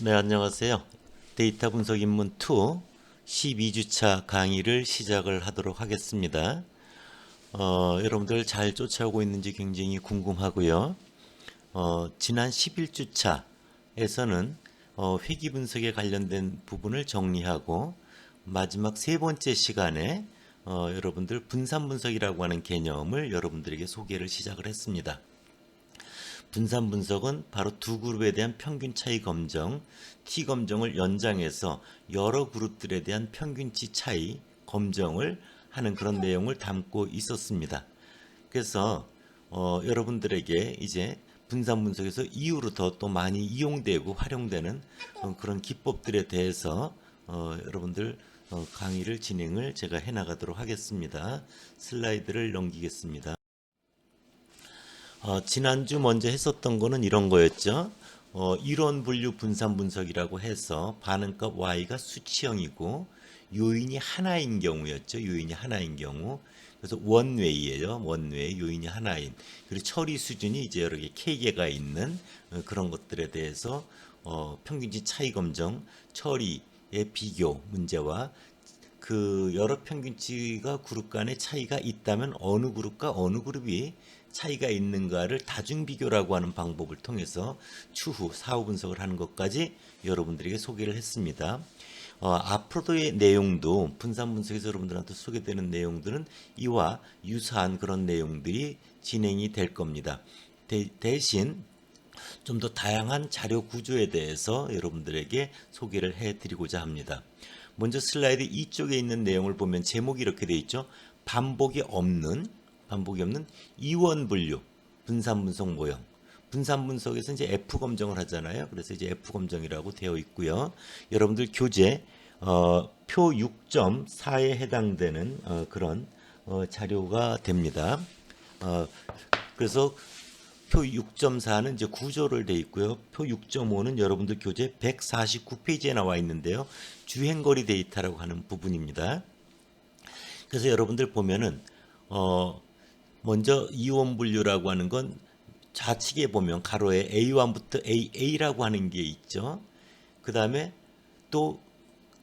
네, 안녕하세요. 데이터 분석 입문 2 12주차 강의를 시작을 하도록 하겠습니다. 여러분들 잘 쫓아오고 있는지 굉장히 궁금하고요. 지난 11주차에서는 회귀 분석에 관련된 부분을 정리하고 마지막 세 번째 시간에 여러분들 분산 분석이라고 하는 개념을 여러분들에게 소개를 시작을 했습니다. 분산 분석은 바로 두 그룹에 대한 평균 차이 검정, T 검정을 연장해서 여러 그룹들에 대한 평균치 차이 검정을 하는 그런 내용을 담고 있었습니다. 그래서 여러분들에게 이제 분산 분석에서 이후로 또 많이 이용되고 활용되는 그런 기법들에 대해서 여러분들 강의를 진행을 제가 해나가도록 하겠습니다. 슬라이드를 넘기겠습니다. 지난주 먼저 했었던 거는 이런 거였죠. 이론 분류 분산 분석이라고 해서 반응값 y가 수치형이고 요인이 하나인 경우였죠. 요인이 하나인 경우. 그래서 원웨이예요. 원웨이 요인이 하나인. 그리고 처리 수준이 이제 여러 개 K개가 있는 그런 것들에 대해서 평균치 차이 검정, 처리의 비교 문제와 그 여러 평균치가 그룹 간의 차이가 있다면 어느 그룹과 어느 그룹이 차이가 있는가를 다중 비교라고 하는 방법을 통해서 추후 사후 분석을 하는 것까지 여러분들에게 소개를 했습니다. 앞으로의 내용도 분산 분석에서 여러분들한테 소개되는 내용들은 이와 유사한 그런 내용들이 진행이 될 겁니다. 대신 좀 더 다양한 자료 구조에 대해서 여러분들에게 소개를 해드리고자 합니다. 먼저 슬라이드 이쪽에 있는 내용을 보면 제목이 이렇게 되어 있죠. 반복이 없는 이원 분류 분산 분석 모형. 분산 분석에서 이제 F 검정을 하잖아요. 그래서 이제 F 검정이라고 되어 있고요. 여러분들 교재 표 6.4에 해당되는 그런 자료가 됩니다. 그래서 표 6.4는 이제 구조를 돼 있고요. 표 6.5는 여러분들 교재 149페이지에 나와 있는데요. 주행거리 데이터라고 하는 부분입니다. 그래서 여러분들 보면은 먼저 이원 분류라고 하는 건 좌측에 보면 가로에 A1부터 AA라고 하는 게 있죠. 그 다음에 또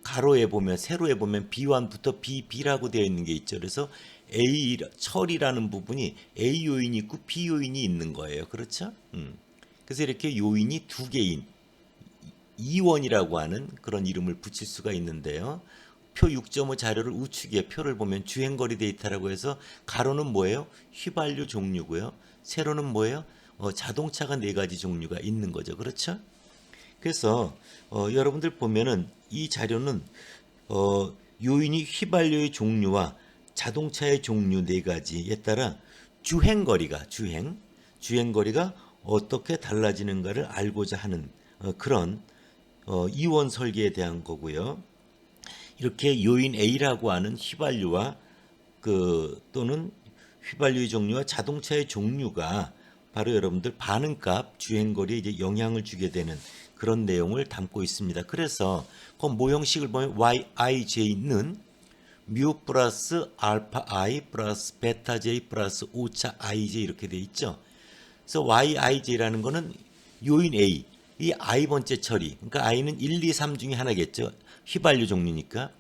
가로에 보면 세로에 보면 B1부터 BB라고 되어 있는 게 있죠. 그래서 A 처리라는 부분이 A 요인이 있고 B 요인이 있는 거예요. 그렇죠? 그래서 이렇게 요인이 두 개인 이원이라고 하는 그런 이름을 붙일 수가 있는데요. 표 6.5 자료를 우측에 표를 보면 주행거리 데이터라고 해서 가로는 뭐예요? 휘발유 종류고요. 세로는 뭐예요? 자동차가 네 가지 종류가 있는 거죠. 그렇죠? 그래서 여러분들 보면은 이 자료는 요인이 휘발유의 종류와 자동차의 종류 네 가지에 따라 주행거리가 어떻게 달라지는가를 알고자 하는 그런 이원 설계에 대한 거고요. 이렇게 요인 A라고 하는 휘발유와 또는 휘발유의 종류와 자동차의 종류가 바로 여러분들 반응값 주행거리에 이제 영향을 주게 되는 그런 내용을 담고 있습니다. 그래서 그 모형식을 보면 YIJ는 뮤 플러스 알파 I 플러스 베타 J 플러스 오차 IJ 이렇게 돼 있죠. 그래서 YIJ라는 거는 요인 A, 이 I 번째 처리. 그러니까 I는 1, 2, 3 중에 하나겠죠. 휘발유 종류니까.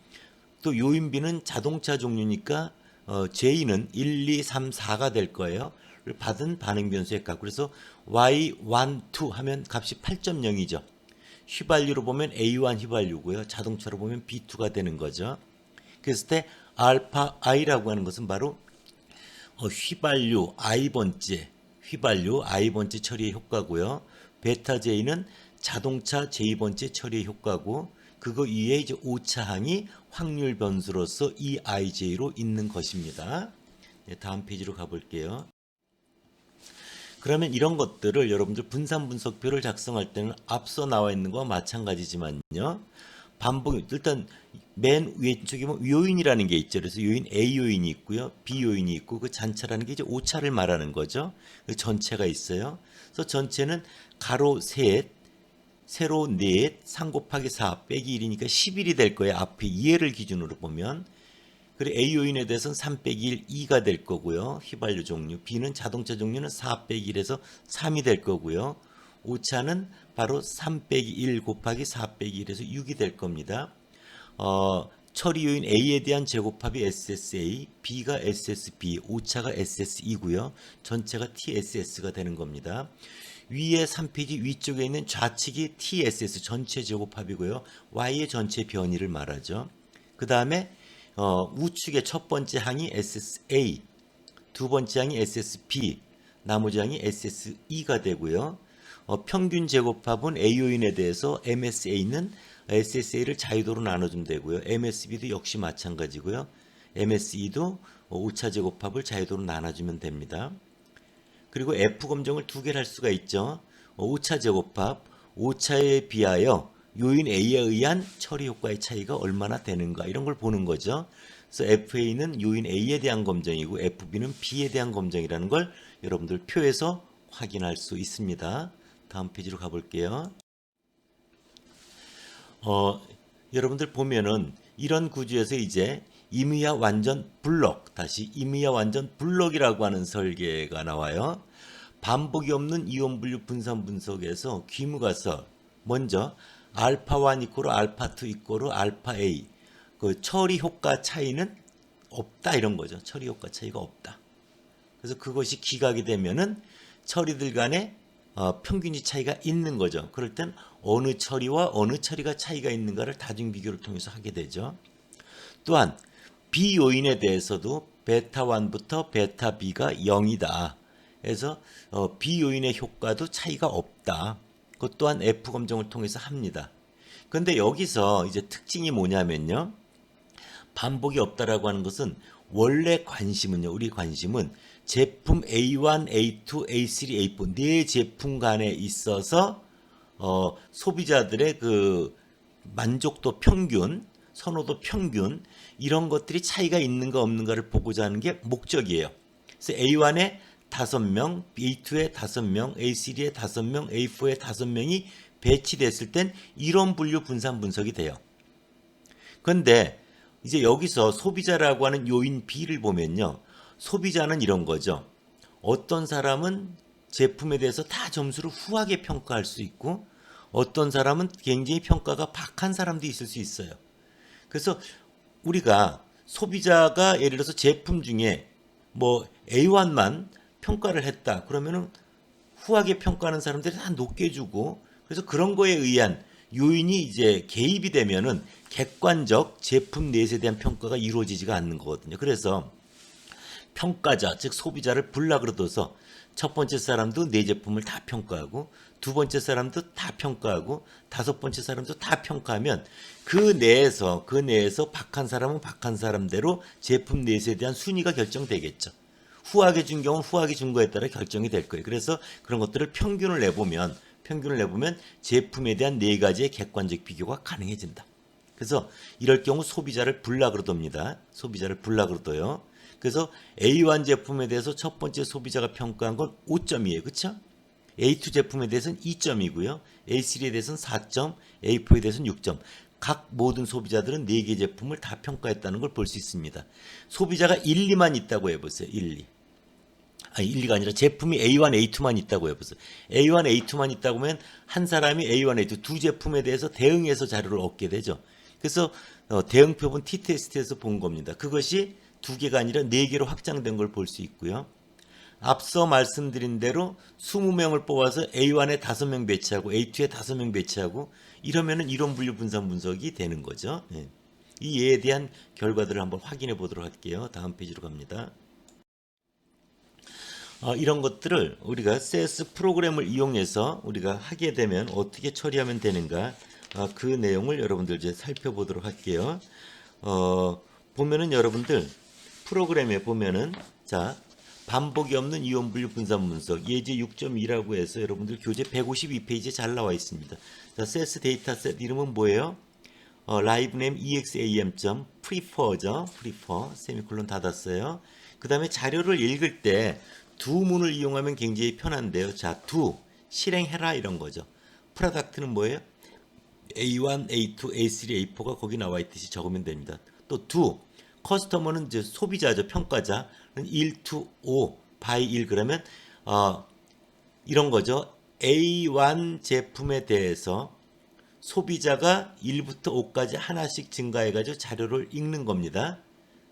또 요인 B는 자동차 종류니까 J는 1, 2, 3, 4가 될 거예요. 받은 반응 변수의 값. 그래서 Y1, 2 하면 값이 8.0이죠. 휘발유로 보면 A1 휘발유고요. 자동차로 보면 B2가 되는 거죠. 그랬을 때 알파 I라고 하는 것은 바로 휘발유 I번째 처리의 효과고요. 베타 J는 자동차 J번째 처리의 효과고 그거 위에 이제 오차항이 확률 변수로서 EIJ로 있는 것입니다. 네, 다음 페이지로 가볼게요. 그러면 이런 것들을 여러분들 분산 분석표를 작성할 때는 앞서 나와 있는 거와 마찬가지지만요. 일단 맨 왼쪽에 보면 요인이라는 게 있죠. 그래서 요인 A 요인이 있고요. B 요인이 있고 그 잔차라는 게 이제 오차를 말하는 거죠. 그 전체가 있어요. 그래서 전체는 가로 셋, 세로 넷, 3 곱하기 4 빼기 1이니까 11이 될 거예요. 앞에 2를 기준으로 보면. 그리고 A 요인에 대해서는 3 빼기 1, 2가 될 거고요. 휘발유 종류. B는 자동차 종류는 4 빼기 1에서 3이 될 거고요. 오차는 바로 3 빼기 1 곱하기 4 빼기 1에서 6이 될 겁니다. 처리 요인 A에 대한 제곱합이 SSA, B가 SSB, 오차가 SSE고요. 전체가 TSS가 되는 겁니다. 위에 3페이지 위쪽에 있는 좌측이 TSS 전체 제곱합이고요. Y의 전체 변이를 말하죠. 그 다음에 우측의 첫 번째 항이 SSA, 두 번째 항이 SSB, 나머지 항이 SSE가 되고요. 평균 제곱합은 A 요인에 대해서 MSA는 SSA를 자유도로 나눠주면 되고요. MSB도 역시 마찬가지고요. MSE도 오차 제곱합을 자유도로 나눠주면 됩니다. 그리고 F 검정을 두 개를 할 수가 있죠. 오차 제곱합, 오차에 비하여 요인 A에 의한 처리 효과의 차이가 얼마나 되는가 이런 걸 보는 거죠. 그래서 FA는 요인 A에 대한 검정이고 FB는 B에 대한 검정이라는 걸 여러분들 표에서 확인할 수 있습니다. 다음 페이지로 가볼게요. 여러분들 보면은 이런 구조에서 이제 임의와 완전 블럭, 다시 임의와 완전 블럭이라고 하는 설계가 나와요. 반복이 없는 이온 분류 분산 분석에서 귀무가서 먼저 알파1 이꼬르 알파2 이꼬르 알파 A, 그 처리 효과 차이는 없다 이런 거죠. 처리 효과 차이가 없다. 그래서 그것이 기각이 되면은 처리들 간에 평균치 차이가 있는 거죠. 그럴 땐 어느 처리와 어느 처리가 차이가 있는가를 다중 비교를 통해서 하게 되죠. 또한 B 요인에 대해서도 베타1부터 베타 B가 0이다. 그래서 B 요인의 효과도 차이가 없다. 그것 또한 F 검정을 통해서 합니다. 그런데 여기서 이제 특징이 뭐냐면요. 반복이 없다라고 하는 것은 원래 관심은요. 우리 관심은 제품 A1, A2, A3, A4 네 제품 간에 있어서 소비자들의 그 만족도 평균, 선호도 평균 이런 것들이 차이가 있는가 없는가를 보고자 하는 게 목적이에요. 그래서 A1에 5명, A2에 5명, A3에 5명, A4에 5명이 배치됐을 땐 이론 분류 분산 분석이 돼요. 그런데 이제 여기서 소비자라고 하는 요인 B를 보면요. 소비자는 이런 거죠. 어떤 사람은 제품에 대해서 다 점수를 후하게 평가할 수 있고 어떤 사람은 굉장히 평가가 박한 사람도 있을 수 있어요. 그래서 우리가 소비자가 예를 들어서 제품 중에 뭐 A1만 평가를 했다. 그러면은 후하게 평가하는 사람들이 다 높게 주고 그래서 그런 거에 의한 요인이 이제 개입이 되면은 객관적 제품 넷에 대한 평가가 이루어지지가 않는 거거든요. 그래서 평가자, 즉 소비자를 불락으로 둬서 첫 번째 사람도 내 제품을 다 평가하고 두 번째 사람도 다 평가하고 다섯 번째 사람도 다 평가하면 그 내에서 박한 사람은 박한 사람대로 제품 넷에 대한 순위가 결정되겠죠. 후하게 준 경우는 후하게 준 거에 따라 결정이 될 거예요. 그래서 그런 것들을 평균을 내보면 제품에 대한 네 가지의 객관적 비교가 가능해진다. 그래서 이럴 경우 소비자를 불락으로 둡니다. 소비자를 불락으로 둬요. 그래서 A1 제품에 대해서 첫 번째 소비자가 평가한 건 5점이에요. 그렇죠? A2 제품에 대해서는 2점이고요. A3에 대해서는 4점, A4에 대해서는 6점. 각 모든 소비자들은 4개 제품을 다 평가했다는 걸 볼 수 있습니다. 소비자가 1, 2만 있다고 해보세요. 1, 2. 아니 1, 2가 아니라 제품이 A1, A2만 있다고 해보세요. A1, A2만 있다고 하면 한 사람이 A1, A2 두 제품에 대해서 대응해서 자료를 얻게 되죠. 그래서 대응표본 t-테스트에서 본 겁니다. 그것이 2개가 아니라 4개로 확장된 걸 볼 수 있고요. 앞서 말씀드린 대로 20명을 뽑아서 A1에 5명 배치하고 A2에 5명 배치하고 이러면은 이론 분류 분산 분석이 되는 거죠. 예. 이 예에 대한 결과들을 한번 확인해 보도록 할게요. 다음 페이지로 갑니다. 이런 것들을 우리가 CS 프로그램을 이용해서 우리가 하게 되면 어떻게 처리하면 되는가 그 내용을 여러분들 이제 살펴보도록 할게요. 보면은 여러분들 프로그램에 보면은 자 반복이 없는 이온 분류 분산 분석 예제 6.2라고 해서 여러분들 교재 152페이지에 잘 나와 있습니다. 자, CS 데이터셋 이름은 뭐예요? livename exam.prefer죠. prefer 세미콜론 닫았어요. 그 다음에 자료를 읽을 때 두 문을 이용하면 굉장히 편한데요. 자, 두 실행해라 이런 거죠. 프로덕트는 뭐예요? A1, A2, A3, A4가 거기 나와 있듯이 적으면 됩니다. 또 두 커스터머는 이제 소비자죠. 평가자는 1 to 5 by 1 그러면 이런 거죠. A1 제품에 대해서 소비자가 1부터 5까지 하나씩 증가해가지고 자료를 읽는 겁니다.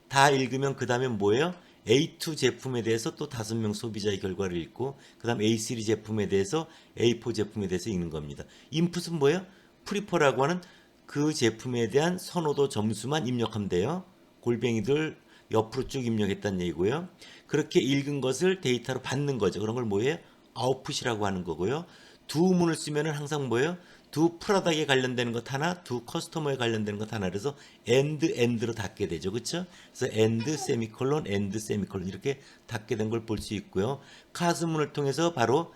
다 읽으면 그 다음에 뭐예요? A2 제품에 대해서 또 5명 소비자의 결과를 읽고 그 다음 A3 제품에 대해서 A4 제품에 대해서 읽는 겁니다. 인풋은 뭐예요? 프리퍼라고 하는 그 제품에 대한 선호도 점수만 입력하면 돼요. 골뱅이들 옆으로 쭉 입력했다는 얘기고요. 그렇게 읽은 것을 데이터로 받는 거죠. 그런 걸 뭐예요? 아웃풋이라고 하는 거고요. 두 문을 쓰면은 항상 뭐예요? 두 프로덕트에 관련되는 것 하나, 두 커스터머에 관련되는 것 하나, 그래서 엔드로 닫게 되죠. 그렇죠? 그래서 엔드 세미콜론, 엔드 세미콜론 이렇게 닫게 된 걸 볼 수 있고요. 카스문을 통해서 바로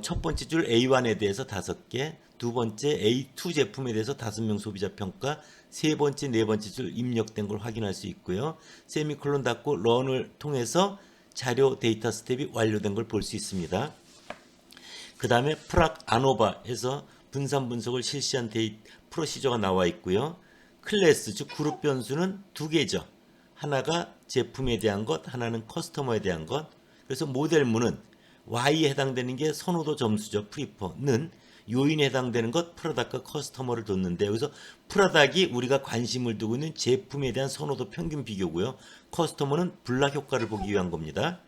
첫 번째 줄 A1에 대해서 5개, 두 번째 A2 제품에 대해서 5명 소비자 평가, 세 번째, 네 번째 줄 입력된 걸 확인할 수 있고요. 세미콜론 닫고 런을 통해서 자료 데이터 스텝이 완료된 걸 볼 수 있습니다. 그 다음에 프락 아노바에서 분산 분석을 실시한 프로시저가 나와 있고요. 클래스 즉 그룹 변수는 두 개죠. 하나가 제품에 대한 것, 하나는 커스터머에 대한 것. 그래서 모델문은 Y에 해당되는 게 선호도 점수죠. 프리퍼는 요인에 해당되는 것 프로덕트과 커스터머를 뒀는데 여기서 프로덕트이 우리가 관심을 두고 있는 제품에 대한 선호도 평균 비교고요. 커스터머는 블락 효과를 보기 위한 겁니다.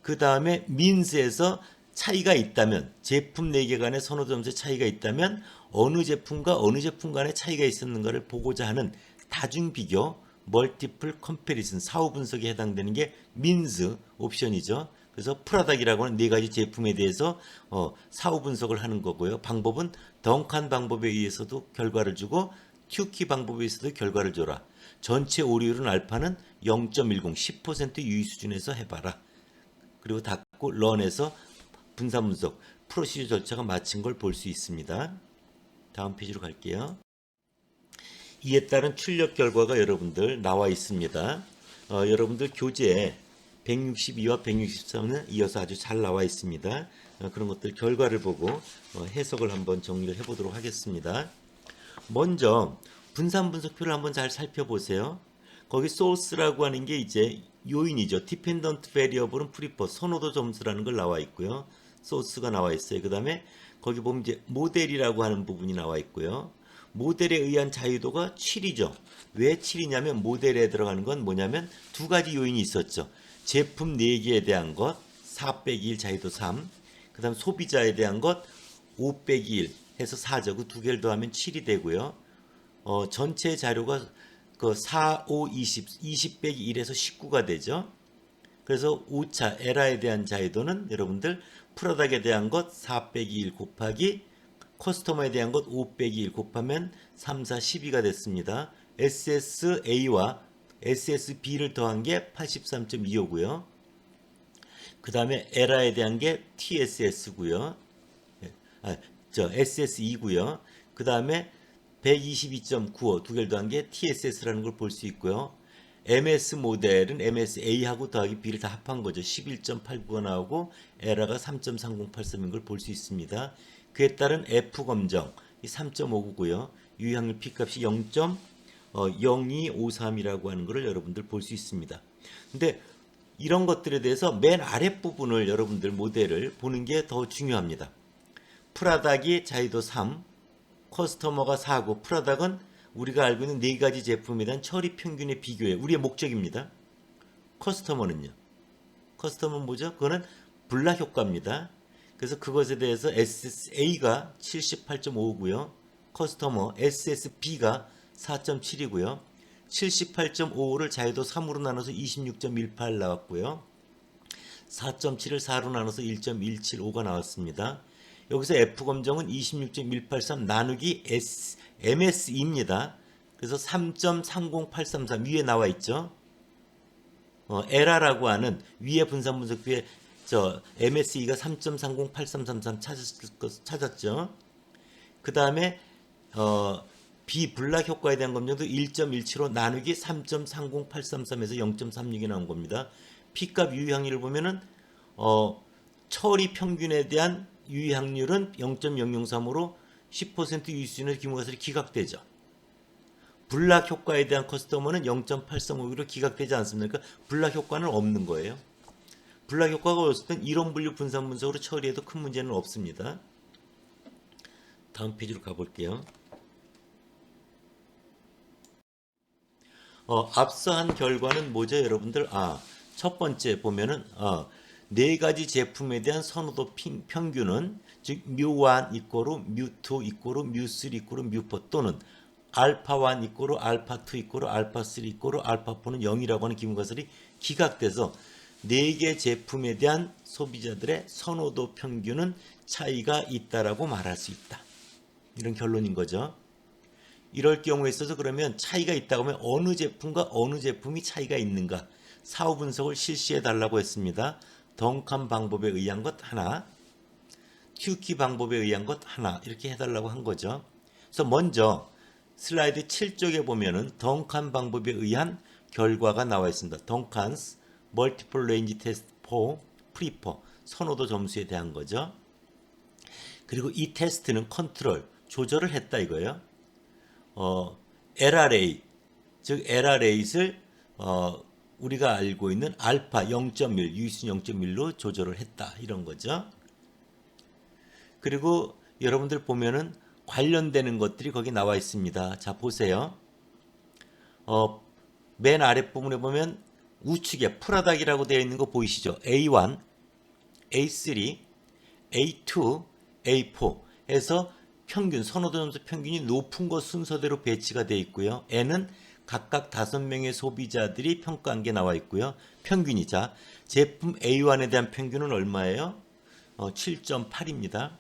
그 다음에 민스에서 차이가 있다면 제품 4개 간의 선호 점수의 차이가 있다면 어느 제품과 어느 제품 간의 차이가 있었는가를 보고자 하는 다중 비교 멀티플 컴패리슨 사후 분석에 해당되는 게 민스 옵션이죠. 그래서 프로덕트이라고 하는 4가지 제품에 대해서 사후 분석을 하는 거고요. 방법은 덩칸 방법에 의해서도 결과를 주고 튜키 방법에 의해서도 결과를 줘라. 전체 오류율은 알파는 0.10, 10% 유의 수준에서 해봐라. 그리고 닫고 런에서 분산 분석, 프로시저 절차가 마친 걸 볼 수 있습니다. 다음 페이지로 갈게요. 이에 따른 출력 결과가 여러분들 나와 있습니다. 여러분들 교재에 162와 163은 이어서 아주 잘 나와 있습니다. 그런 것들 결과를 보고 해석을 한번 정리를 해보도록 하겠습니다. 먼저 분산 분석표를 한번 잘 살펴보세요. 거기 소스라고 하는 게 이제 요인이죠. 디펜던트 베리어블은 프리퍼 선호도 점수라는 걸 나와 있고요. 소스가 나와 있어요. 그 다음에 거기 보면 이제 모델이라고 하는 부분이 나와 있고요. 모델에 의한 자유도가 7이죠. 왜 7이냐면 모델에 들어가는 건 뭐냐면 두 가지 요인이 있었죠. 제품 4개에 대한 것 4 빼기 1 자유도 3. 그 다음 소비자에 대한 것 5 빼기 1 해서 4죠. 그 두 개를 더하면 7이 되고요. 전체 자료가 그 4, 5, 20 빼기 1에서 19가 되죠. 그래서 5차 에라에 대한 자유도는 여러분들 프로덕트에 대한 것 4 빼기 1 곱하기 커스터머에 대한 것 5 빼기 1 곱하면 3, 4, 12가 됐습니다. SSA와 SSB를 더한 게 83.25고요. 그 다음에 에라에 대한 게 TSS고요. SSE고요. 그 다음에 122.95 두 개를 더한 게 TSS라는 걸 볼 수 있고요. MS 모델은 MSA하고 더하기 B를 다 합한 거죠. 11.89가 나오고 에라가 3.3083인 걸 볼 수 있습니다. 그에 따른 F 검정 3.59고요. 유의확률 P값이 0.0253이라고 하는 것을 여러분들 볼 수 있습니다. 근데 이런 것들에 대해서 맨 아랫부분을 여러분들 모델을 보는 게 더 중요합니다. 프로덕트이 자유도 3, 커스터머가 4고 프로덕트는 우리가 알고 있는 4가지 제품에 대한 처리 평균의 비교에 우리의 목적입니다. 커스터머는요. 커스터머는 뭐죠? 그거는 블락 효과입니다. 그래서 그것에 대해서 SSA가 78.55고요. 커스터머 SSB가 4.7이고요. 78.55를 자유도 3으로 나눠서 26.18 나왔고요. 4.7을 4로 나눠서 1.175가 나왔습니다. 여기서 F검정은 26.183 나누기 MSE입니다. 그래서 3.30833 위에 나와 있죠. 에라라고 하는 위에 분산 분석표에 MSE가 3.308333 찾았죠. 그 다음에 비블락 효과에 대한 검정도 1.175 나누기 3.30833에서 0.36이 나온 겁니다. P값 유의확률을 보면은 처리 평균에 대한 유의확률은 0.003으로 10% 유의 수준의 규모가설이 기각되죠. 블락 효과에 대한 커스터머는 0.835로 기각되지 않습니까? 그러니까 블락 효과는 없는 거예요. 불락효과가 없을 땐 이론 분류 분산 분석으로 처리해도 큰 문제는 없습니다. 다음 페이지로 가볼게요. 앞서 한 결과는 뭐죠, 여러분들? 첫 번째 보면은 네 가지 제품에 대한 선호도 평균은 즉 뮤1 이꼬르 뮤2 이꼬르 뮤3 이꼬르 뮤4 또는 알파1 이꼬르 알파2 이꼬르 알파3 이꼬르 알파4는 0이라고 하는 기본가설이 기각돼서 네 개 제품에 대한 소비자들의 선호도 평균은 차이가 있다라고 말할 수 있다. 이런 결론인 거죠. 이럴 경우에 있어서 그러면 차이가 있다고 하면 어느 제품과 어느 제품이 차이가 있는가 사후 분석을 실시해 달라고 했습니다. 덩칸 방법에 의한 것 하나, 튜키 방법에 의한 것 하나 이렇게 해달라고 한 거죠. 그래서 먼저 슬라이드 7쪽에 보면은 덩칸 방법에 의한 결과가 나와 있습니다. 덩칸스 멀티플 레인지 테스트 포 프리퍼 선호도 점수에 대한 거죠. 그리고 이 테스트는 컨트롤 조절을 했다 이거예요. LRA 즉 LRA를 우리가 알고 있는 알파 0.1 유의수 0.1로 조절을 했다 이런 거죠. 그리고 여러분들 보면은 관련되는 것들이 거기 나와 있습니다. 자 보세요. 맨 아랫부분에 보면 우측에 프라닥이라고 되어 있는 거 보이시죠? A1, A3, A2, A4 해서 평균 선호도 점수 평균이 높은 것 순서대로 배치가 되어 있고요. N은 각각 5명의 소비자들이 평가한 게 나와 있고요. 평균이 자 제품 A1에 대한 평균은 얼마예요? 7.8입니다.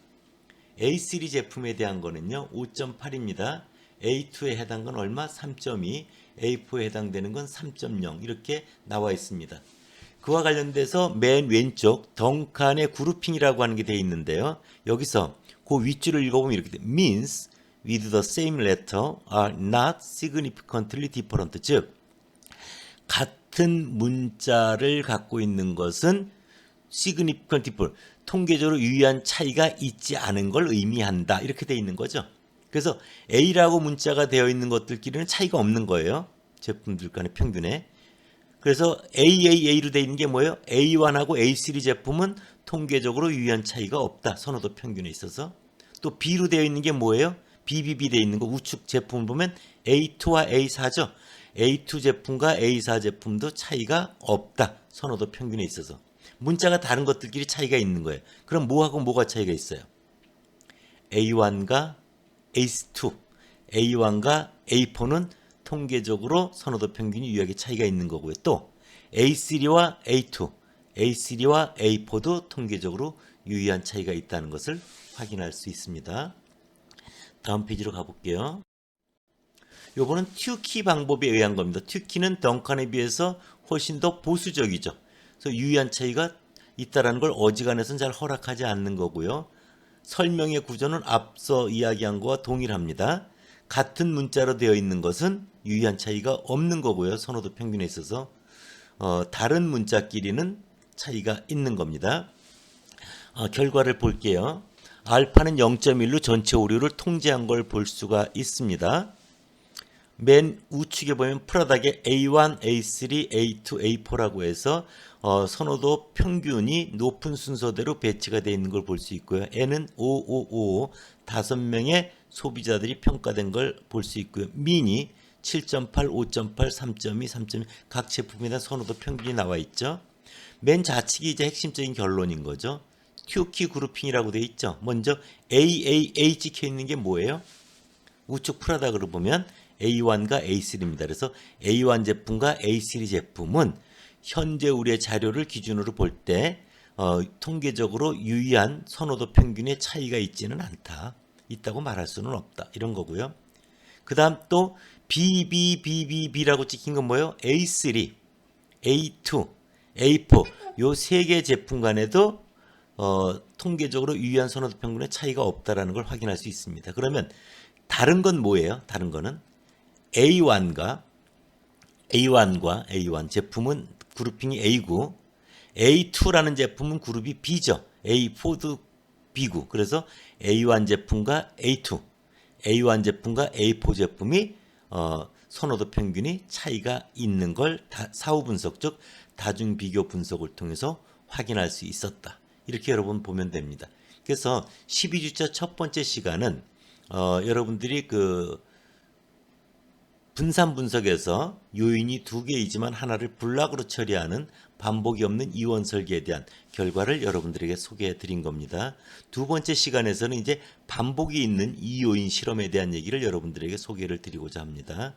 A3 제품에 대한 거는요 5.8입니다. A2에 해당한 건 얼마? 3.2, A4에 해당되는 건 3.0 이렇게 나와 있습니다. 그와 관련돼서 맨 왼쪽 덩칸의 그룹핑이라고 하는 게 되어 있는데요. 여기서 그 윗줄을 읽어보면 이렇게 돼. means with the same letter are not significantly different. 즉 같은 문자를 갖고 있는 것은 significant different. 통계적으로 유의한 차이가 있지 않은 걸 의미한다. 이렇게 되어 있는 거죠. 그래서 A라고 문자가 되어 있는 것들끼리는 차이가 없는 거예요. 제품들 간의 평균에. 그래서 AAA로 되어 있는 게 뭐예요? A1하고 A3 제품은 통계적으로 유의한 차이가 없다. 선호도 평균에 있어서. 또 B로 되어 있는 게 뭐예요? BBB 되어 있는 거 우측 제품을 보면 A2와 A4죠. A2 제품과 A4 제품도 차이가 없다. 선호도 평균에 있어서. 문자가 다른 것들끼리 차이가 있는 거예요. 그럼 뭐하고 뭐가 차이가 있어요? A1과 A2, A1과 A4는 통계적으로 선호도 평균이 유의하게 차이가 있는 거고요. 또 A3와 A2, A3와 A4도 통계적으로 유의한 차이가 있다는 것을 확인할 수 있습니다. 다음 페이지로 가볼게요. 요거는 튜키 방법에 의한 겁니다. 튜키는 덩칸에 비해서 훨씬 더 보수적이죠. 그래서 유의한 차이가 있다는 걸 어지간해서는 잘 허락하지 않는 거고요. 설명의 구조는 앞서 이야기한 것과 동일합니다. 같은 문자로 되어 있는 것은 유의한 차이가 없는 거고요. 선호도 평균에 있어서 다른 문자끼리는 차이가 있는 겁니다. 결과를 볼게요. 알파는 0.1로 전체 오류를 통제한 걸 볼 수가 있습니다. 맨 우측에 보면 프라닥의 A1, A3, A2, A4라고 해서 선호도 평균이 높은 순서대로 배치가 되어 있는 걸 볼 수 있고요. N은 5, 5명의 소비자들이 평가된 걸 볼 수 있고요. 민이 7.8, 5.8, 3.2, 3.2 각 제품에 대한 선호도 평균이 나와 있죠. 맨 좌측이 이제 핵심적인 결론인 거죠. 튜키 그룹핑이라고 되어 있죠. 먼저 AAA 찍혀 있는 게 뭐예요? 우측 프라닥으로 보면 A1과 A3입니다. 그래서 A1 제품과 A3 제품은 현재 우리의 자료를 기준으로 볼 때 통계적으로 유의한 선호도 평균의 차이가 있지는 않다. 있다고 말할 수는 없다. 이런 거고요. 그 다음 또 BBBB라고 찍힌 건 뭐예요? A3, A2, A4 요 세 개 제품 간에도 통계적으로 유의한 선호도 평균의 차이가 없다라는 걸 확인할 수 있습니다. 그러면 다른 건 뭐예요? 다른 거는 A1과 A1 제품은 그룹핑이 A고 A2라는 제품은 그룹이 B죠. A4도 B고 그래서 A1 제품과 A2, A1 제품과 A4 제품이 선호도 평균이 차이가 있는 걸 사후 분석 즉 다중 비교 분석을 통해서 확인할 수 있었다. 이렇게 여러분 보면 됩니다. 그래서 12주차 첫 번째 시간은 여러분들이 그 분산 분석에서 요인이 두 개이지만 하나를 불락으로 처리하는 반복이 없는 이원 설계에 대한 결과를 여러분들에게 소개해 드린 겁니다. 두 번째 시간에서는 이제 반복이 있는 이 요인 실험에 대한 얘기를 여러분들에게 소개를 드리고자 합니다.